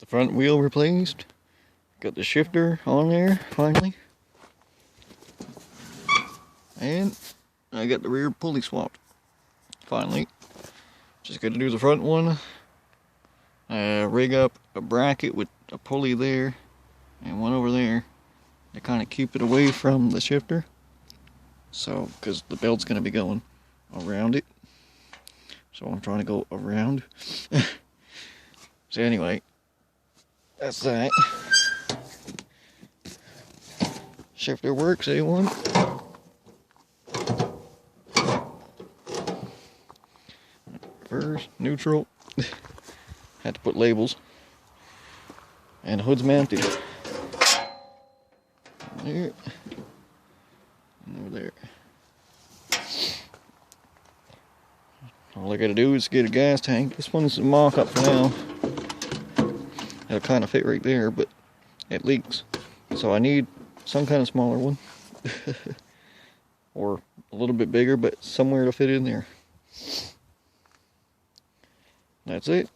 The front wheel replaced. Got the shifter on there finally. And I got the rear pulley swapped finally. Just got to do the front one. Rig up a bracket with a pulley there and one over there to kind of keep it away from the shifter. So, because the belt's going to be going around it. So I'm trying to go around. So anyway, that's that. Shifter works, A1. Reverse, neutral. Had to put labels. And the hood's mounted. There. And over there. All I gotta do is get a gas tank. This one's a mock-up for now. It'll kind of fit right there, but it leaks. So I need some kind of smaller one. Or a little bit bigger, but somewhere to fit in there. That's it.